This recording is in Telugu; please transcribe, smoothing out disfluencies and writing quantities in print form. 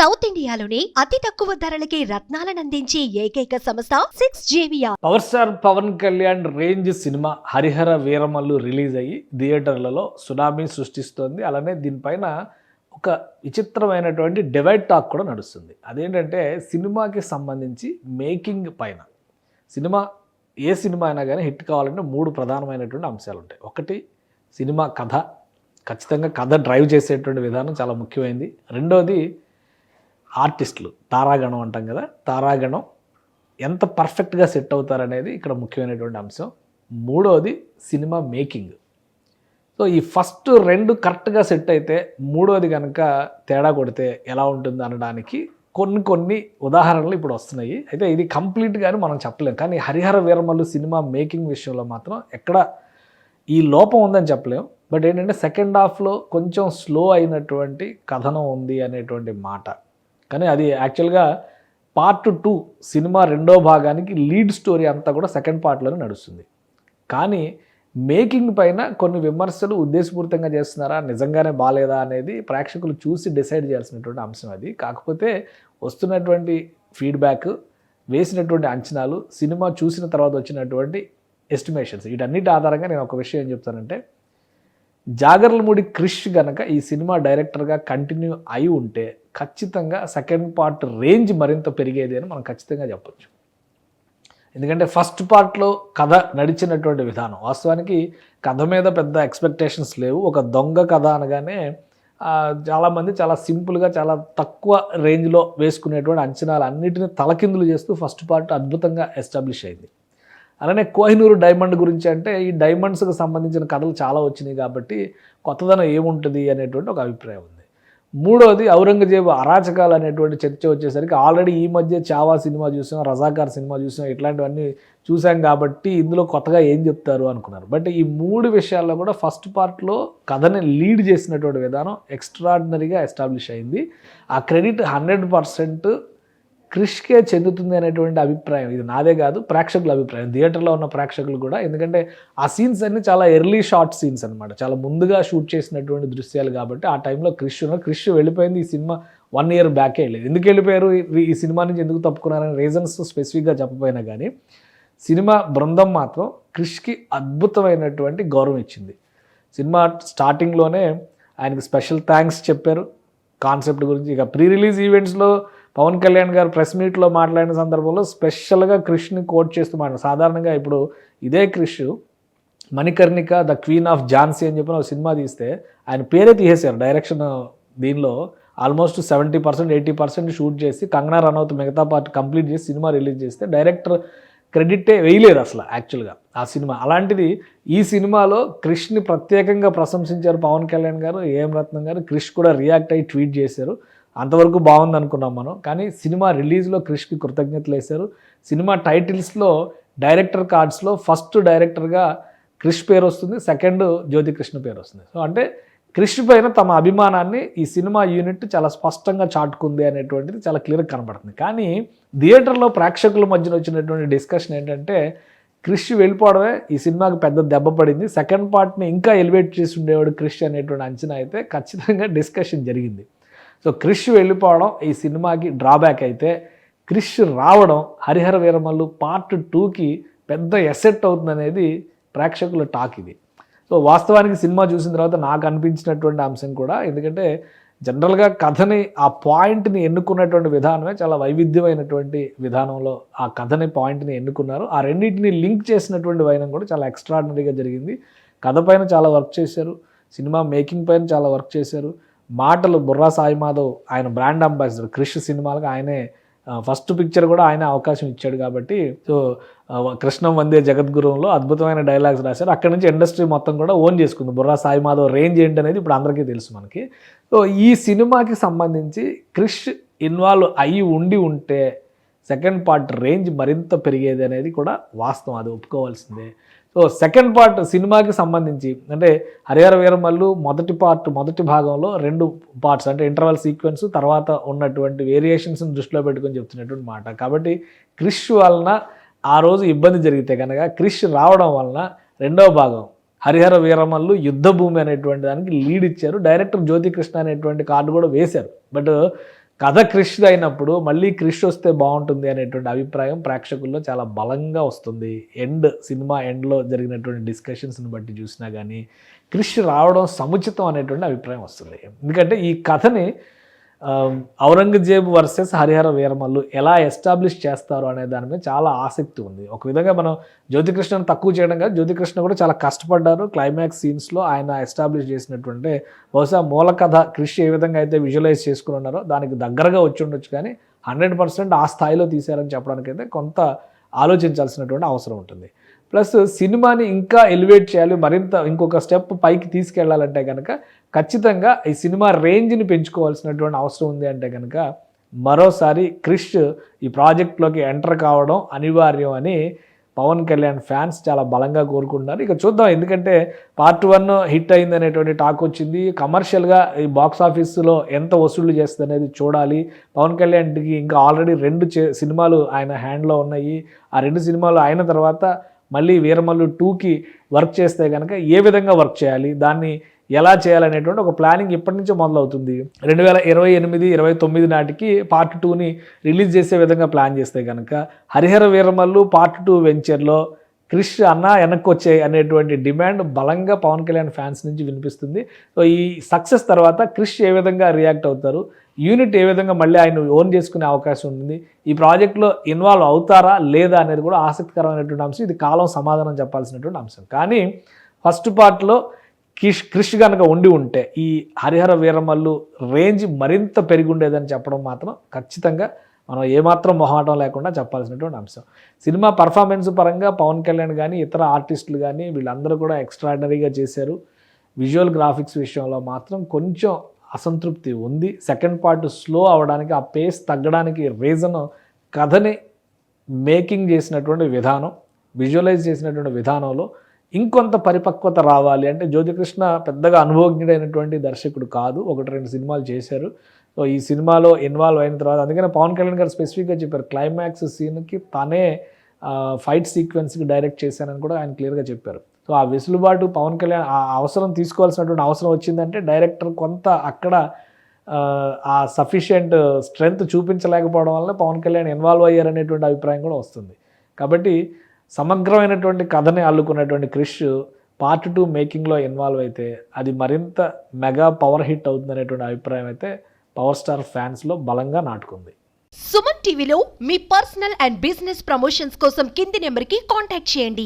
సౌత్ ఇండియాలోని అతి తక్కువ ధరలకి రత్నాలనందించే ఏకైక సంస్థ 6JVR. Power star Pawan Kalyan range cinema Harihara Veeramallu release అయ్యి థియేటర్లలో సునామీ సృష్టిస్తోంది. అలానే దీనిపైన ఒక విచిత్రమైనటువంటి డివైడ్ టాక్ కూడా నడుస్తుంది. అదేంటంటే సినిమాకి సంబంధించి మేకింగ్ పైన. ఏ సినిమా అయినా కానీ హిట్ కావాలంటే 3 ప్రధానమైనటువంటి అంశాలు ఉంటాయి. ఒకటి సినిమా కథ, ఖచ్చితంగా కథ డ్రైవ్ చేసేటువంటి విధానం చాలా ముఖ్యమైనది. రెండోది ఆర్టిస్టులు, తారాగణం అంటాం కదా, తారాగణం ఎంత పర్ఫెక్ట్గా సెట్ అవుతారనేది ఇక్కడ ముఖ్యమైనటువంటి అంశం. మూడోది సినిమా మేకింగ్. సో ఈ ఫస్ట్ 2 కరెక్ట్గా సెట్ అయితే మూడోది కనుక తేడా కొడితే ఎలా ఉంటుంది అనడానికి కొన్ని ఉదాహరణలు ఇప్పుడు వస్తున్నాయి. అయితే ఇది కంప్లీట్గాని మనం చెప్పలేం, కానీ హరిహర వీరమల్లు సినిమా మేకింగ్ విషయంలో మాత్రం ఎక్కడ ఈ లోపం ఉందని చెప్పలేం. బట్ ఏంటంటే సెకండ్ హాఫ్లో కొంచెం స్లో అయినటువంటి కథనం ఉంది అనేటువంటి మాట. కానీ అది యాక్చువల్గా పార్ట్ 2 సినిమా 2వ భాగానికి లీడ్ స్టోరీ అంతా కూడా సెకండ్ పార్ట్లోనే నడుస్తుంది. కానీ మేకింగ్ పైన కొన్ని విమర్శలు ఉద్దేశపూరితంగా చేస్తున్నారా, నిజంగానే బాగాలేదా అనేది ప్రేక్షకులు చూసి డిసైడ్ చేయాల్సినటువంటి అంశం అది. కాకపోతే వస్తున్నటువంటి ఫీడ్బ్యాక్, వేసినటువంటి అంచనాలు, సినిమా చూసిన తర్వాత వచ్చినటువంటి ఎస్టిమేషన్స్, వీటన్నిటి ఆధారంగా నేను ఒక విషయం ఏం చెప్తానంటే, జాగర్లమూడి క్రిష్ గనక ఈ సినిమా డైరెక్టర్గా కంటిన్యూ అయి ఉంటే ఖచ్చితంగా సెకండ్ పార్ట్ రేంజ్ మరింత పెరిగేది అని మనం ఖచ్చితంగా చెప్పొచ్చు. ఎందుకంటే ఫస్ట్ పార్ట్లో కథ నడిచినటువంటి విధానం, వాస్తవానికి కథ మీద పెద్ద ఎక్స్పెక్టేషన్స్ లేవు. ఒక దొంగ కథ అనగానే చాలామంది చాలా సింపుల్గా, చాలా తక్కువ రేంజ్లో వేసుకునేటువంటి అంచనాలు అన్నిటిని తలకిందులు చేస్తూ ఫస్ట్ పార్ట్ అద్భుతంగా ఎస్టాబ్లిష్ అయింది. అలానే కోహినూరు డైమండ్ గురించి అంటే ఈ డైమండ్స్కి సంబంధించిన కథలు చాలా వచ్చినాయి కాబట్టి కొత్తదనం ఏముంటుంది అనేటువంటి ఒక అభిప్రాయం ఉంది. మూడోది ఔరంగజేబు అరాచకాలు అనేటువంటి చర్చ వచ్చేసరికి ఆల్రెడీ ఈ మధ్య చావా సినిమా చూసాం, రజాకార్ సినిమా చూసాం, ఇట్లాంటివన్నీ చూసాం కాబట్టి ఇందులో కొత్తగా ఏం చెప్తారు అనుకున్నారు. బట్ ఈ 3 విషయాల్లో కూడా ఫస్ట్ పార్ట్లో కథని లీడ్ చేసినటువంటి విధానం ఎక్స్ట్రాడినరీగా ఎస్టాబ్లిష్ అయింది. ఆ క్రెడిట్ 100% క్రిష్కే చెందుతుంది అనేటువంటి అభిప్రాయం. ఇది నాదే కాదు, ప్రేక్షకుల అభిప్రాయం, థియేటర్లో ఉన్న ప్రేక్షకులు కూడా. ఎందుకంటే ఆ సీన్స్ అన్ని చాలా ఎర్లీ షార్ట్ సీన్స్ అనమాట, చాలా ముందుగా షూట్ చేసినటువంటి దృశ్యాలు కాబట్టి ఆ టైంలో క్రిష్ వెళ్ళిపోయింది. ఈ సినిమా 1 year బ్యాకే వెళ్ళేది. ఎందుకు వెళ్ళిపోయారు, ఈ సినిమా నుంచి ఎందుకు తప్పుకున్నారనే రీజన్స్ స్పెసిఫిక్గా చెప్పపోయినా కానీ సినిమా బృందం మాత్రం క్రిష్కి అద్భుతమైనటువంటి గౌరవం ఇచ్చింది. సినిమా స్టార్టింగ్లోనే ఆయనకి స్పెషల్ థ్యాంక్స్ చెప్పారు కాన్సెప్ట్ గురించి. ఇక ప్రీ రిలీజ్ ఈవెంట్స్లో పవన్ కళ్యాణ్ గారు ప్రెస్ మీట్లో మాట్లాడిన సందర్భంలో స్పెషల్గా క్రిష్ని కోట్ చేస్తూ మాట్లాడారు. సాధారణంగా ఇప్పుడు ఇదే Krish Manikarnika the queen of Jhansi అని చెప్పిన ఒక సినిమా తీస్తే ఆయన పేరే తీసేశారు డైరెక్షన్. దీనిలో ఆల్మోస్ట్ 70% 80% షూట్ చేసి కంగనా రనౌత్ మిగతా పార్ట్ కంప్లీట్ చేసి సినిమా రిలీజ్ చేస్తే డైరెక్టర్ క్రెడిటే వేయలేదు అసలు యాక్చువల్గా ఆ సినిమా. అలాంటిది ఈ సినిమాలో క్రిష్ని ప్రత్యేకంగా ప్రశంసించారు పవన్ కళ్యాణ్ గారు, ఏఎం రత్నం గారు. క్రిష్ కూడా రియాక్ట్ అయ్యి ట్వీట్ చేశారు. అంతవరకు బాగుంది అనుకున్నాం మనం, కానీ సినిమా రిలీజ్లో క్రిష్కి కృతజ్ఞతలు వేశారు. సినిమా టైటిల్స్లో డైరెక్టర్ కార్డ్స్లో ఫస్ట్ డైరెక్టర్గా క్రిష్ పేరు వస్తుంది, సెకండ్ జ్యోతికృష్ణ పేరు వస్తుంది. సో అంటే క్రిష్ పైన తమ అభిమానాన్ని ఈ సినిమా యూనిట్ చాలా స్పష్టంగా చాటుకుంది అనేటువంటిది చాలా క్లియర్గా కనబడుతుంది. కానీ థియేటర్లో ప్రేక్షకుల మధ్యన వచ్చినటువంటి డిస్కషన్ ఏంటంటే, క్రిష్ వెళ్ళిపోవడమే ఈ సినిమాకి పెద్ద దెబ్బ పడింది, సెకండ్ పార్ట్ని ఇంకా ఎలివేట్ చేసి ఉండేవాడు క్రిష్ అనేటువంటి అంచనా అయితే ఖచ్చితంగా డిస్కషన్ జరిగింది. సో క్రిష్ వెళ్ళిపోవడం ఈ సినిమాకి డ్రాబ్యాక్ అయితే, క్రిష్ రావడం హరిహర వీరమల్లు పార్ట్ 2కి పెద్ద ఎసెట్ అవుతుందనేది ప్రేక్షకుల టాక్ ఇది. సో వాస్తవానికి సినిమా చూసిన తర్వాత నాకు అనిపించినటువంటి అంశం కూడా, ఎందుకంటే జనరల్గా కథని ఆ పాయింట్ని ఎన్నుకున్నటువంటి విధానమే చాలా వైవిధ్యమైనటువంటి విధానంలో ఆ కథని పాయింట్ని ఎన్నుకున్నారు. ఆ రెండింటిని లింక్ చేసినటువంటి వైనం కూడా చాలా ఎక్స్ట్రాడినరీగా జరిగింది. కథ పైన చాలా వర్క్ చేశారు, సినిమా మేకింగ్ పైన చాలా వర్క్ చేశారు. మాటలు బుర్రా సాయి మాధవ్, ఆయన బ్రాండ్ అంబాసిడర్ క్రిష్ సినిమాలకు ఆయనే ఫస్ట్ పిక్చర్ కూడా ఆయన అవకాశం ఇచ్చాడు కాబట్టి, సో కృష్ణం వందే జగద్గురువులో అద్భుతమైన డైలాగ్స్ రాశారు. అక్కడ నుంచి ఇండస్ట్రీ మొత్తం కూడా ఓన్ చేసుకుంది. బుర్రా సాయి మాధవ్ రేంజ్ ఏంటనేది ఇప్పుడు అందరికీ తెలుసు మనకి. సో ఈ సినిమాకి సంబంధించి క్రిష్ ఇన్వాల్వ్ అయ్యి ఉంటే సెకండ్ పార్ట్ రేంజ్ మరింత పెరిగేది అనేది కూడా వాస్తవం, అది ఒప్పుకోవాల్సిందే. సో సెకండ్ పార్ట్ సినిమాకి సంబంధించి అంటే హరిహర వీరమల్లు మొదటి భాగంలో 2 పార్ట్స్ అంటే ఇంటర్వల్ సీక్వెన్స్ తర్వాత ఉన్నటువంటి వేరియేషన్స్ని దృష్టిలో పెట్టుకొని చెప్తున్నటువంటి మాట. కాబట్టి క్రిష్ వలన ఆ రోజు ఇబ్బంది జరిగితే కనుక క్రిష్ రావడం వలన 2వ భాగం హరిహర వీరమల్లు యుద్ధభూమి అనేటువంటి దానికి లీడ్ ఇచ్చారు. డైరెక్టర్ జ్యోతికృష్ణ అనేటువంటి కార్డు కూడా వేశారు. బట్ కథ క్రిష్ అయినప్పుడు మళ్ళీ క్రిష్ వస్తే బాగుంటుంది అనేటువంటి అభిప్రాయం ప్రేక్షకుల్లో చాలా బలంగా వస్తుంది. సినిమా ఎండ్లో జరిగినటువంటి డిస్కషన్స్ని బట్టి చూసినా కానీ క్రిష్ రావడం సముచితం అనేటువంటి అభిప్రాయం వస్తుంది. ఎందుకంటే ఈ కథని ఔరంగజేబు వర్సెస్ హరిహర వీరమల్లు ఎలా ఎస్టాబ్లిష్ చేస్తారు అనే దాని మీద చాలా ఆసక్తి ఉంది. ఒక విధంగా మనం జ్యోతికృష్ణను తక్కువ చేయడం కాదు, జ్యోతికృష్ణ కూడా చాలా కష్టపడ్డారు. క్లైమాక్స్ సీన్స్లో ఆయన ఎస్టాబ్లిష్ చేసినటువంటి బహుశా మూల కథ క్రిష్ ఏ విధంగా అయితే విజువలైజ్ చేసుకుని ఉన్నారో దానికి దగ్గరగా వచ్చి ఉండొచ్చు, కానీ 100% ఆ స్థాయిలో తీశారని చెప్పడానికైతే కొంత ఆలోచించాల్సినటువంటి అవసరం ఉంటుంది. ప్లస్ సినిమాని ఇంకా ఎలివేట్ చేయాలి, మరింత ఇంకొక స్టెప్ పైకి తీసుకెళ్లాలంటే కనుక ఖచ్చితంగా ఈ సినిమా రేంజ్ని పెంచుకోవాల్సినటువంటి అవసరం ఉంది. అంటే కనుక మరోసారి క్రిష్ ఈ ప్రాజెక్ట్లోకి ఎంటర్ కావడం అనివార్యం అని పవన్ కళ్యాణ్ ఫ్యాన్స్ చాలా బలంగా కోరుకుంటున్నారు. ఇక చూద్దాం, ఎందుకంటే పార్ట్ 1 హిట్ అయింది అనేటువంటి టాక్ వచ్చింది. కమర్షియల్గా ఈ బాక్స్ ఆఫీస్లో ఎంత వసూళ్లు చేస్తుంది అనేది చూడాలి. పవన్ కళ్యాణ్కి ఇంకా ఆల్రెడీ 2 సినిమాలు ఆయన హ్యాండ్లో ఉన్నాయి. ఆ 2 సినిమాలు అయిన తర్వాత మళ్ళీ వీరమల్లు 2కి వర్క్ చేస్తే కనుక ఏ విధంగా వర్క్ చేయాలి, దాన్ని ఎలా చేయాలనేటువంటి ఒక ప్లానింగ్ ఇప్పటి నుంచే మొదలవుతుంది. 2028-29 నాటికి పార్ట్ 2ని రిలీజ్ చేసే విధంగా ప్లాన్ చేస్తే కనుక హరిహర వీరమల్లు పార్ట్ 2 వెంచర్లో క్రిష్ అన్న వెనక్కి వచ్చాయి అనేటువంటి డిమాండ్ బలంగా పవన్ కళ్యాణ్ ఫ్యాన్స్ నుంచి వినిపిస్తుంది. సో ఈ సక్సెస్ తర్వాత క్రిష్ ఏ విధంగా రియాక్ట్ అవుతారు, యూనిట్ ఏ విధంగా మళ్ళీ ఆయన ఓన్ చేసుకునే అవకాశం ఉంటుంది, ఈ ప్రాజెక్ట్లో ఇన్వాల్వ్ అవుతారా లేదా అనేది కూడా ఆసక్తికరమైనటువంటి అంశం. ఇది కాలం సమాధానం చెప్పాల్సినటువంటి అంశం. కానీ ఫస్ట్ పార్ట్లో క్రిష్ కనుక ఉండి ఉంటే ఈ హరిహర వీరమల్లు రేంజ్ మరింత పెరిగి ఉండేదని చెప్పడం మాత్రం ఖచ్చితంగా మనం ఏమాత్రం మొహాటం లేకుండా చెప్పాల్సినటువంటి అంశం. సినిమా పర్ఫార్మెన్స్ పరంగా పవన్ కళ్యాణ్ కానీ ఇతర ఆర్టిస్టులు కానీ వీళ్ళందరూ కూడా ఎక్స్ట్రాడినరీగా చేశారు. విజువల్ గ్రాఫిక్స్ విషయంలో మాత్రం కొంచెం అసంతృప్తి ఉంది. సెకండ్ పార్ట్ స్లో అవ్వడానికి, ఆ పేస్ తగ్గడానికి రీజన్ కథని మేకింగ్ చేసినటువంటి విధానం, విజువలైజ్ చేసినటువంటి విధానంలో ఇంకొంత పరిపక్వత రావాలి. అంటే జ్యోతికృష్ణ పెద్దగా అనుభవజ్ఞుడైనటువంటి దర్శకుడు కాదు, 1-2 సినిమాలు చేశారు. సో ఈ సినిమాలో ఇన్వాల్వ్ అయిన తర్వాత అందుకనే పవన్ కళ్యాణ్ గారు స్పెసిఫిక్గా చెప్పారు, క్లైమాక్స్ సీన్కి తనే ఫైట్ సీక్వెన్స్కి డైరెక్ట్ చేశానని కూడా ఆయన క్లియర్గా చెప్పారు. సో ఆ వెసులుబాటు పవన్ కళ్యాణ్ ఆ అవసరం తీసుకోవాల్సినటువంటి అవసరం వచ్చిందంటే డైరెక్టర్ కొంత అక్కడ ఆ సఫిషియంట్ స్ట్రెంగ్త్ చూపించలేకపోవడం వల్ల పవన్ కళ్యాణ్ ఇన్వాల్వ్ అయ్యారనేటువంటి అభిప్రాయం కూడా వస్తుంది. కాబట్టి సమగ్రమైనటువంటి కథని అల్లుకున్నటువంటి క్రిష్ పార్ట్ 2 మేకింగ్లో ఇన్వాల్వ్ అయితే అది మరింత మెగా పవర్ హిట్ అవుతుందనేటువంటి అభిప్రాయం అయితే పవర్ స్టార్ ఫ్యాన్స్లో బలంగా నాటుకుంది. సుమన్ టీవీలో మీ పర్సనల్ అండ్ బిజినెస్ ప్రమోషన్స్ కోసం కింది నెంబర్కి కాంటాక్ట్ చేయండి.